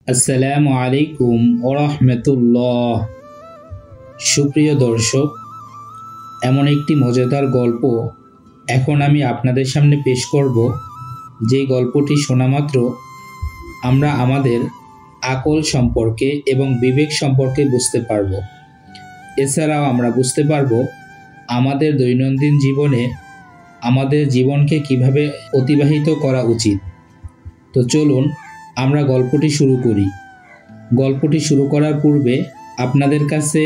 আসসালামু আলাইকুম ওরহমতুল্লাহ। সুপ্রিয় দর্শক, এমন একটি মজাদার গল্প এখন আমি আপনাদের সামনে পেশ করব, যে গল্পটি শোনা মাত্র আমরা আমাদের আকল সম্পর্কে এবং বিবেক সম্পর্কে বুঝতে পারব। এছাড়াও আমরা বুঝতে পারব আমাদের দৈনন্দিন জীবনে আমাদের জীবনকে কিভাবে অতিবাহিত করা উচিত। তো চলুন আমরা গল্পটি শুরু করি। গল্পটি শুরু করার পূর্বে আপনাদের কাছে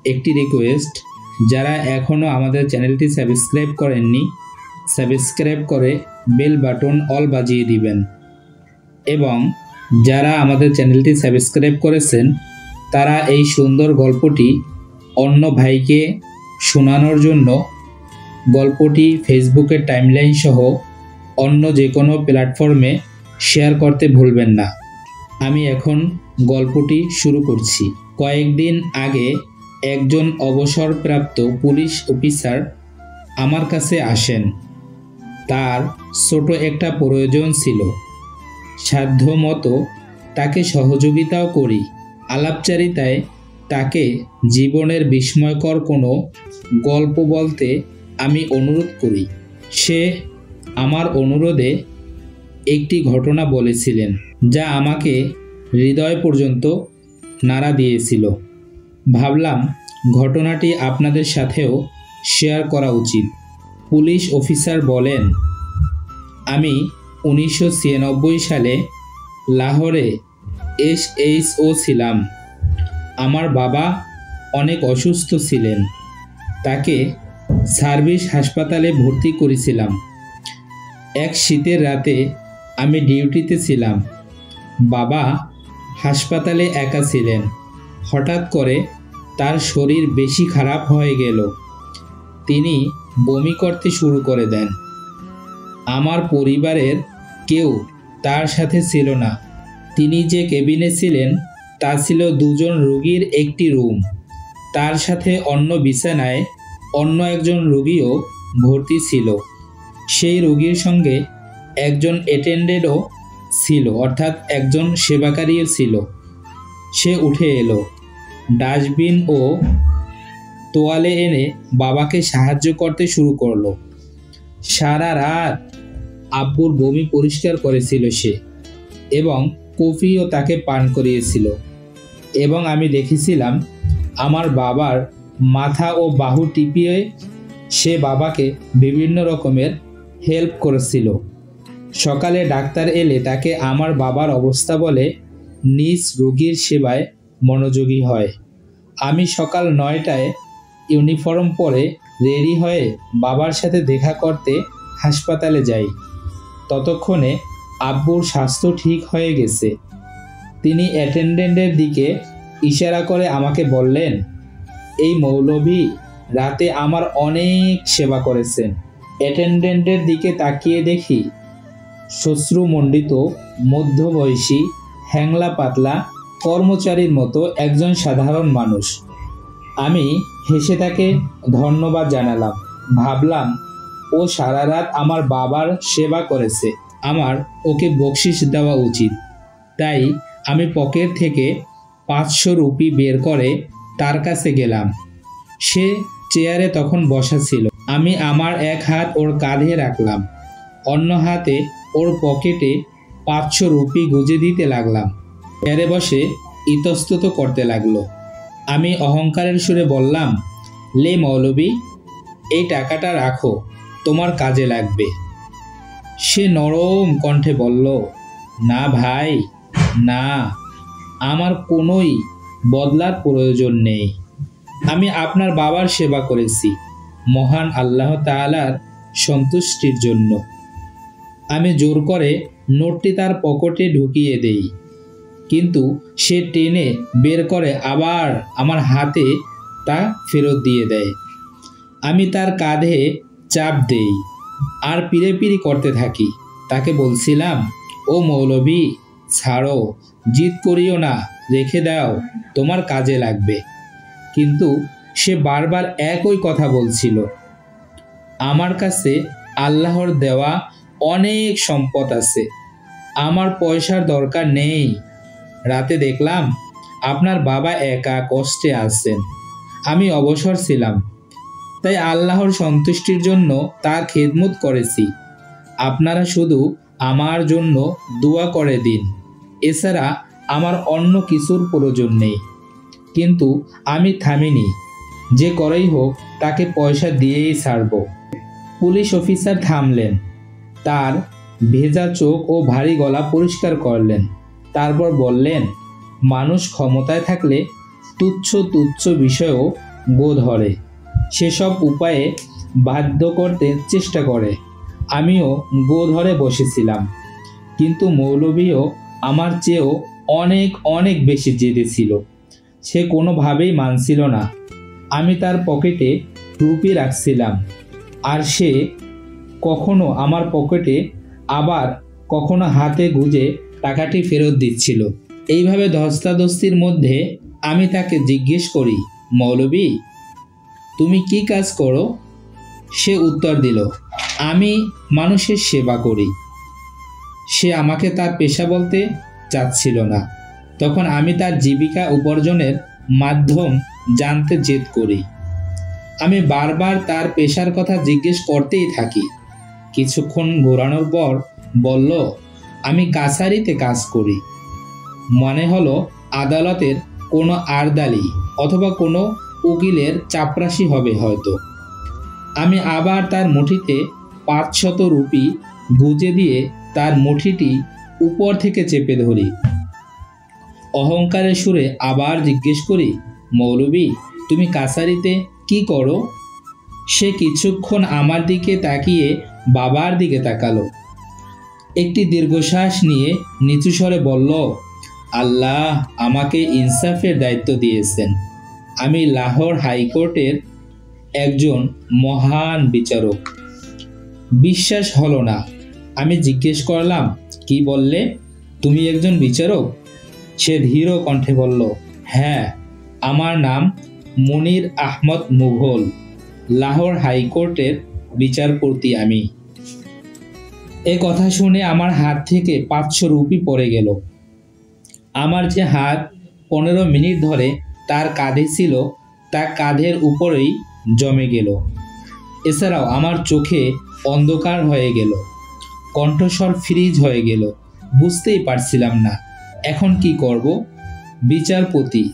একটি রিকোয়েস্ট, যারা এখনও আমাদের চ্যানেলটি সাবস্ক্রাইব করেননি, সাবস্ক্রাইব করে বেল বাটন অল বাজিয়ে দিবেন, এবং যারা আমাদের চ্যানেলটি সাবস্ক্রাইব করেছেন তারা এই সুন্দর গল্পটি অন্য ভাইকে শোনানোর জন্য গল্পটি ফেসবুকের টাইমলাইন সহ অন্য যে কোনো প্ল্যাটফর্মে শেয়ার করতে ভুলবেন না। আমি এখন গল্পটি শুরু করছি। কয়েকদিন আগে একজন অবসরপ্রাপ্ত পুলিশ অফিসার আমার কাছে আসেন। তার ছোট একটা প্রয়োজন ছিল, সাধ্যমতো তাকে সহযোগিতাও করি। আলাপচারিতায় তাকে জীবনের বিস্ময়কর কোনো গল্প বলতে আমি অনুরোধ করি। সে আমার অনুরোধে একটি ঘটনা বলেছিলেন, যা আমাকে হৃদয় পর্যন্ত নাড়া দিয়েছিল। ভাবলাম ঘটনাটি আপনাদের সাথেও শেয়ার করা উচিত। পুলিশ অফিসার বলেন, আমি 1996 সালে লাহোরে SHO ছিলাম। আমার বাবা অনেক অসুস্থ ছিলেন। তাকে সার্ভিস হাসপাতালে ভর্তি করেছিলাম। এক শীতের রাতে আমি ডিউটিতে ছিলাম। বাবা হাসপাতালে একা ছিলেন। হঠাৎ করে তার শরীর বেশি খারাপ হয়ে গেল। তিনি বমি করতে শুরু করে দেন। আমার পরিবারের কেউ তার সাথে ছিল না। তিনি যে কেবিনে ছিলেন তা ছিল দুজন রোগীর একটি রুম। তার সাথে অন্য বিছানায় অন্য একজন রোগীও ভর্তি ছিল। সেই রোগীর সঙ্গে একজন অ্যাটেন্ডেন্টও ছিল, অর্থাৎ একজন সেবাকারীও ছিল। সে উঠে এলো, ডাস্টবিন ও তোয়ালে এনে বাবাকে সাহায্য করতে শুরু করলো। সারা রাত আব্বুর বমি পরিষ্কার করেছিল সে, এবং কফিও তাকে পান করিয়েছিল। এবং আমি দেখেছিলাম আমার বাবার মাথা ও বাহু টিপিয়ে সে বাবাকে বিভিন্ন রকমের হেল্প করেছিল। সকালে ডাক্তার এলে তাকে আমার বাবার অবস্থা বলে নিজ রোগীর সেবায় মনোযোগী হয়। আমি সকাল 9টায় ইউনিফর্ম পরে রেডি হয়ে বাবার সাথে দেখা করতে হাসপাতালে যাই। ততক্ষণে আব্বুর স্বাস্থ্য ঠিক হয়ে গেছে। তিনি অ্যাটেন্ডেন্টের দিকে ইশারা করে আমাকে বললেন, এই মৌলভী রাতে আমার অনেক সেবা করেছেন। অ্যাটেন্ডেন্টের দিকে তাকিয়ে দেখি শ্বশ্রুমণ্ডিত মধ্যবয়সী হ্যাংলা পাতলা কর্মচারীর মতো একজন সাধারণ মানুষ। আমি হেসে তাকে ধন্যবাদ জানালাম। ভাবলাম ও সারা রাত আমার বাবার সেবা করেছে, আমার ওকে বকশিশ দেওয়া উচিত। তাই আমি পকেট থেকে 500 রুপি বের করে তার কাছে গেলাম। সে চেয়ারে তখন বসা ছিল। আমি আমার এক হাত ওর কাঁধে রাখলাম, অন্য হাতে ওর পকেটে 500 রুপি গুজে দিতে লাগলাম। চেয়ারে বসে ইতস্তত করতে লাগলো। আমি অহংকারের সুরে বললাম, লে মৌলভী, এই টাকাটা রাখো, তোমার কাজে লাগবে। সে নরম কণ্ঠে বলল, না ভাই, না, আমার কোনোই বদলার প্রয়োজন নেই। আমি আপনার বাবার সেবা করেছি মহান আল্লাহ তাআলার সন্তুষ্টির জন্য। আমি জোর করে নোটটি তার পকেটে ঢুকিয়ে দেই, কিন্তু সে টেনে বের করে আবার আমার হাতে তা ফেরত দিয়ে দেয়। আমি তার কাঁধে চাপ দেই আর পিড়েপিড়ি করতে থাকি। তাকে বলছিলাম, ও মৌলভী, ছাড়ো, জিদ করিও না, রেখে দাও, তোমার কাজে লাগবে। কিন্তু সে বারবার একই কথা বলছিল, আমার কাছে আল্লাহর দেওয়া অনেক সম্পদ আছে, আমার পয়সার দরকার নেই। রাতে দেখলাম আপনার বাবা একা কষ্টে আছেন। আমি অবসর ছিলাম, তাই আল্লাহর সন্তুষ্টির জন্য তার খেদমত করেছি। আপনারা শুধু আমার জন্য দোয়া করে দিন, এছাড়া আমার অন্য কিছুর প্রয়োজন নেই। কিন্তু আমি থামিনি, যে করেই হোক তাকে পয়সা দিয়েই ছাড়ব। পুলিশ অফিসার থামলেন, তার ভেজা চোখ ও ভারী গলা পরিষ্কার করলেন। তারপর বললেন, মানুষ ক্ষমতায় থাকলে তুচ্ছ তুচ্ছ বিষয়েও গো ধরে, সেসব উপায়ে বাধ্য করতে চেষ্টা করে। আমিও গো ধরে বসেছিলাম, কিন্তু মৌলভীও আমার চেয়েও অনেক অনেক বেশি জেদে ছিল। সে কোনোভাবেই মানছিল না। আমি তার পকেটে রুপি রাখছিলাম, আর সে কখনো আমার পকেটে আবার কখনো হাতে গুঁজে টাকাটি ফেরত দিচ্ছিল। এইভাবে ধস্তাধস্তির মধ্যে আমি তাকে জিজ্ঞেস করি, মৌলভী, তুমি কি কাজ করো? সে উত্তর দিল, আমি মানুষের সেবা করি। সে আমাকে তার পেশা বলতে চাচ্ছিল না। তখন আমি তার জীবিকা উপার্জনের মাধ্যম জানতে জেদ করি। আমি বারবার তার পেশার কথা জিজ্ঞেস করতেই থাকি। কিছুক্ষণ ঘোরানোর পর বলল, আমি কাছারিতে কাজ করি। মনে হলো আদালতের কোনো আরদালি অথবা কোনো উকিলের চাপরাশি হবে হয়তো। আমি আবার তার মুঠিতে 500 রুপি গুঁজে দিয়ে তার মুঠিটি উপর থেকে চেপে ধরি। অহংকারের সুরে আবার জিজ্ঞেস করি, মৌলভী, তুমি কাছারিতে কি করো? সে কিছুক্ষণ আমার দিকে তাকিয়ে বাবার দিকে তাকালো। একটি দীর্ঘশ্বাস নিয়ে নিচু স্বরে বলল, আল্লাহ আমাকে ইনসাফের দায়িত্ব দিয়েছেন। আমি লাহোর হাইকোর্টের একজন মহান বিচারক। বিশ্বাস হলো না। আমি জিজ্ঞেস করলাম, কি বললে? তুমি একজন বিচারক? সে ধীর কণ্ঠে বলল, হ্যাঁ, আমার নাম মুনির আহমদ মুঘল। লাহোর হাইকোর্টের বিচারপতি আমি। এ কথা শুনে আমার হাত থেকে 500 রুপি পড়ে গেল। আমার যে হাত 15 মিনিট ধরে তার কাঁধে ছিল, তা কাঁধের উপরেই জমে গেল। এছাড়াও আমার চোখে অন্ধকার হয়ে গেল, কণ্ঠস্বর ফ্রিজ হয়ে গেল। বুঝতেই পারছিলাম না এখন কি করব। বিচারপতি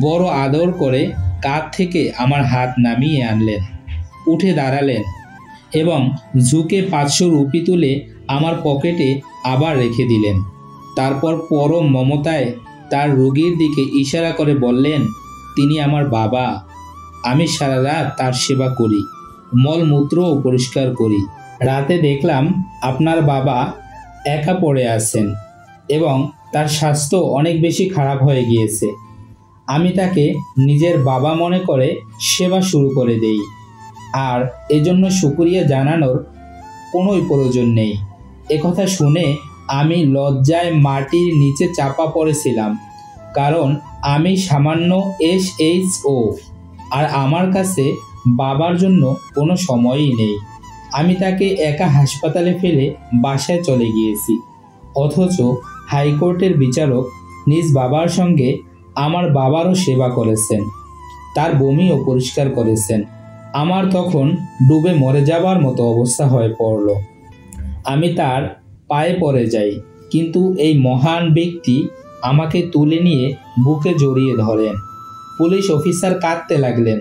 বড় আদর করে কাঁধ থেকে আমার হাত নামিয়ে আনলেন, উঠে দাঁড়ালেন এবং ঝুঁকে 500 রুপি তুলে আমার পকেটে আবার রেখে দিলেন। তারপর পরম মমতায় তার রোগীর দিকে ইশারা করে বললেন, তিনি আমার বাবা। আমি সারা রাত তার সেবা করি, মলমূত্রও পরিষ্কার করি। রাতে দেখলাম আপনার বাবা একা পড়ে আছেন এবং তার স্বাস্থ্য অনেক বেশি খারাপ হয়ে গিয়েছে। আমি তাকে নিজের বাবা মনে করে সেবা শুরু করে দেই, আর এজন্য শুকরিয়া জানানোর কোনোই প্রয়োজন নেই। একথা শুনে আমি লজ্জায় মাটির নিচে চাপা পড়েছিলাম, কারণ আমি সামান্য SHO, আর আমার কাছে বাবার জন্য কোনো সময়ই নেই। আমি তাকে একা হাসপাতালে ফেলে বাসায় চলে গিয়েছি, অথচ হাইকোর্টের বিচারক নিজ বাবার সঙ্গে আমার বাবারও সেবা করেছেন, তার বমিও পরিষ্কার করেছেন। আমার তখন ডুবে মরে যাবার মতো অবস্থা হয়ে পড়ল। আমি তার পায়ে পড়ে যাই, কিন্তু এই মহান ব্যক্তি আমাকে তুলে নিয়ে বুকে জড়িয়ে ধরেন। পুলিশ অফিসার কাঁদতে লাগলেন।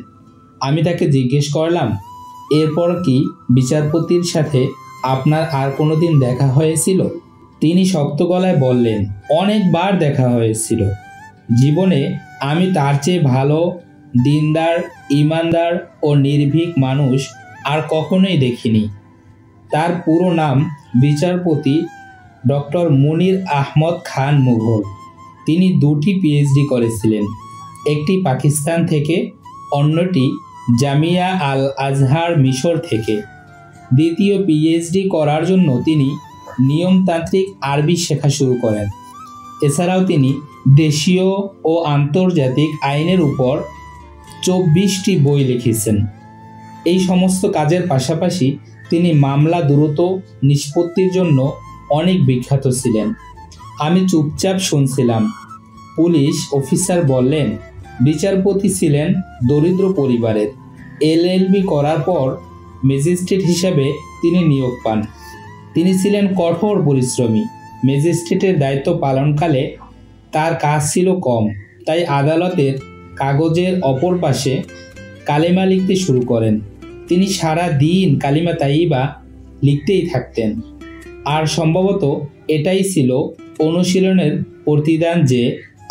আমি তাকে জিজ্ঞেস করলাম, এরপর কি বিচারপতির সাথে আপনার আর কোনোদিন দেখা হয়েছিল? তিনি শক্ত গলায় বললেন, অনেকবার দেখা হয়েছিল। জীবনে আমি তার চেয়ে ভালো, দিনদার, ইমানদার ও নির্ভীক মানুষ আর কখনোই দেখিনি। তার পুরো নাম বিচারপতি ডক্টর মুনির আহমদ খান মুঘল। তিনি 2টি PhD করেছিলেন, একটি পাকিস্তান থেকে, অন্যটি জামিয়া আল আজহার মিশর থেকে। দ্বিতীয় PhD করার জন্য তিনি নিয়মতান্ত্রিক আরবি শেখা শুরু করেন। এছাড়াও তিনি দেশীয় ও আন্তর্জাতিক আইনের উপর 24টি বই লিখেছেন। এই সমস্ত কাজের পাশাপাশি তিনি মামলা দ্রুত নিষ্পত্তির জন্য অনেক বিখ্যাত ছিলেন। আমি চুপচাপ শুনছিলাম, পুলিশ অফিসার বললেন, বিচারপতি ছিলেন দরিদ্র পরিবারের। এলএলবি করার পর ম্যাজিস্ট্রেট হিসাবে তিনি নিয়োগ পান। তিনি ছিলেন কঠোর পরিশ্রমী। ম্যাজিস্ট্রেটের দায়িত্ব পালনকালে তার কাজ ছিল কম, তাই আদালতের কাগজের অপর পাশে কালেমা লিখতে শুরু করেন। তিনি সারা দিন কালিমা তাইয়্যিবা লিখতেই থাকতেন। আর সম্ভবত এটাই ছিল অনুশীলনের প্রতিদান যে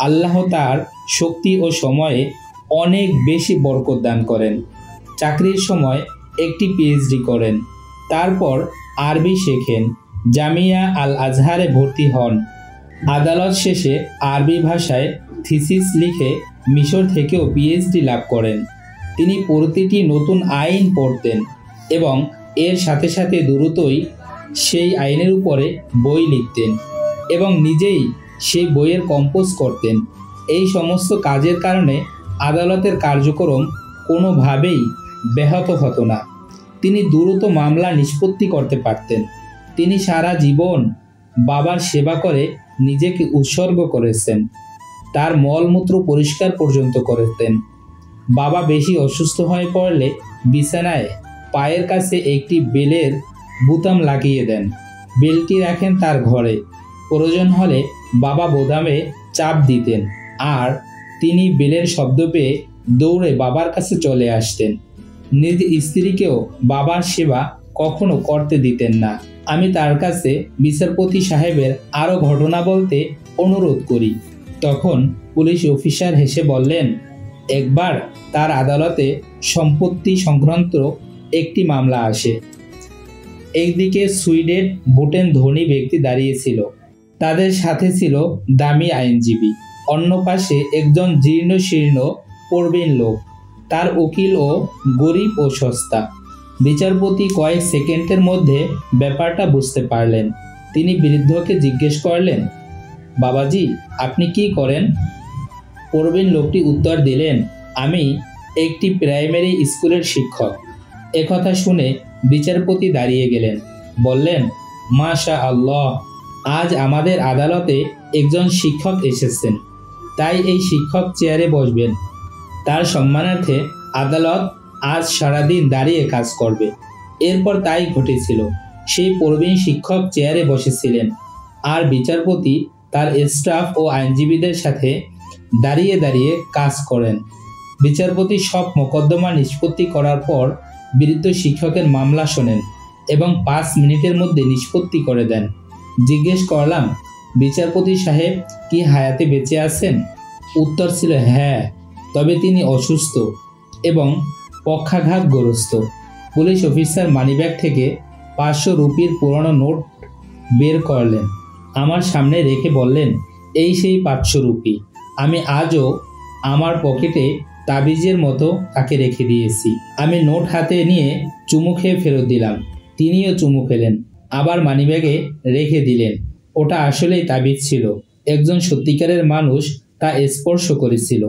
আল্লাহ তার শক্তি ও সময়ে অনেক বেশি বরকত দান করেন। চাকরির সময় একটি পিএইচডি করেন, তারপর আরবি শেখেন, জামিয়া আল আজহারে ভর্তি হন। আদালত শেষে আরবি ভাষায় থিসিস লিখে মিশর থেকেও পিএইচডি লাভ করেন। তিনি প্রতিটি নতুন আইন পড়তেন এবং এর সাথে সাথে দ্রুতই সেই আইনের উপরে বই লিখতেন এবং নিজেই সেই বইয়ের কম্পোজ করতেন। এই সমস্ত কাজের কারণে আদালতের কার্যক্রম কোনোভাবেই ব্যাহত হতো না। তিনি দ্রুত মামলা নিষ্পত্তি করতে পারতেন। তিনি সারা জীবন বাবার সেবা করে নিজেকে উৎসর্গ করেছেন। তার মলমূত্র পরিষ্কার পর্যন্ত করেছেন। বাবা বেশি অসুস্থ হয়ে পড়লে বিছানায় পায়ের কাছে একটি বেলের বুতাম লাগিয়ে দেন। বেলটি রাখেন তার ঘরে। প্রয়োজন হলে বাবা বোতামে চাপ দিতেন আর তিনি বেলের শব্দ পেয়ে দৌড়ে বাবার কাছে চলে আসতেন। নিজ স্ত্রীকেও বাবার সেবা কখনো করতে দিতেন না। আমি তার কাছে বিচারপতি সাহেবের আরও ঘটনা বলতে অনুরোধ করি। তখন পুলিশ অফিসার হেসে বললেন, একবার তার আদালতে সম্পত্তি সংক্রান্ত একটি মামলা আসে। একদিকে সুইডেন ভুটেন ধনী ব্যক্তি দাঁড়িয়েছিল, তাদের সাথে ছিল দামি আইনজীবী। অন্য পাশে একজন জীর্ণ শীর্ণ প্রবীণ লোক, তার উকিলও গরিব ও সস্তা। বিচারপতি কয়েক সেকেন্ডের মধ্যে ব্যাপারটা বুঝতে পারলেন। তিনি বৃদ্ধকে জিজ্ঞেস করলেন, বাবাজি, আপনি কি করেন? প্রবীণ লোকটি উত্তর দিলেন, আমি একটি প্রাইমারি স্কুলের শিক্ষক। একথা শুনে বিচারপতি দাঁড়িয়ে গেলেন। বললেন, মাশা আল্লাহ, আজ আমাদের আদালতে একজন শিক্ষক এসেছেন, তাই এই শিক্ষক চেয়ারে বসবেন। তার সম্মানার্থে আদালত আজ সারাদিন দাঁড়িয়ে কাজ করবে। এরপর তাই ঘটেছিল। সেই প্রবীণ শিক্ষক চেয়ারে বসেছিলেন আর বিচারপতি তার স্টাফ ও আইনজীবীদের সাথে দাঁড়িয়ে দাঁড়িয়ে কাজ করেন। বিচারপতি সব মোকদ্দমা নিষ্পত্তি করার পর বৃদ্ধ শিক্ষকের মামলা শোনেন এবং 5 মিনিটের মধ্যে নিষ্পত্তি করে দেন। জিজ্ঞেস করলাম, বিচারপতি সাহেব কি হায়াতে বেঁচে আছেন? উত্তর ছিল, হ্যাঁ, তবে তিনি অসুস্থ এবং পক্ষাঘাতগ্রস্ত। পুলিশ অফিসার মানিব্যাগ থেকে 500 রুপির পুরনো নোট বের করলেন, আমার সামনে রেখে বললেন, এই সেই 500 রুপি। আমি আজও আমার পকেটে তাবিজের মতো তাকে রেখে দিয়েছি। আমি নোট হাতে নিয়ে চুমু খেয়ে ফেরত দিলাম। তিনিও চুমু খেলেন, আবার মানিব্যাগে রেখে দিলেন। ওটা আসলেই তাবিজ ছিল। একজন সত্যিকারের মানুষ তা স্পর্শ করেছিল।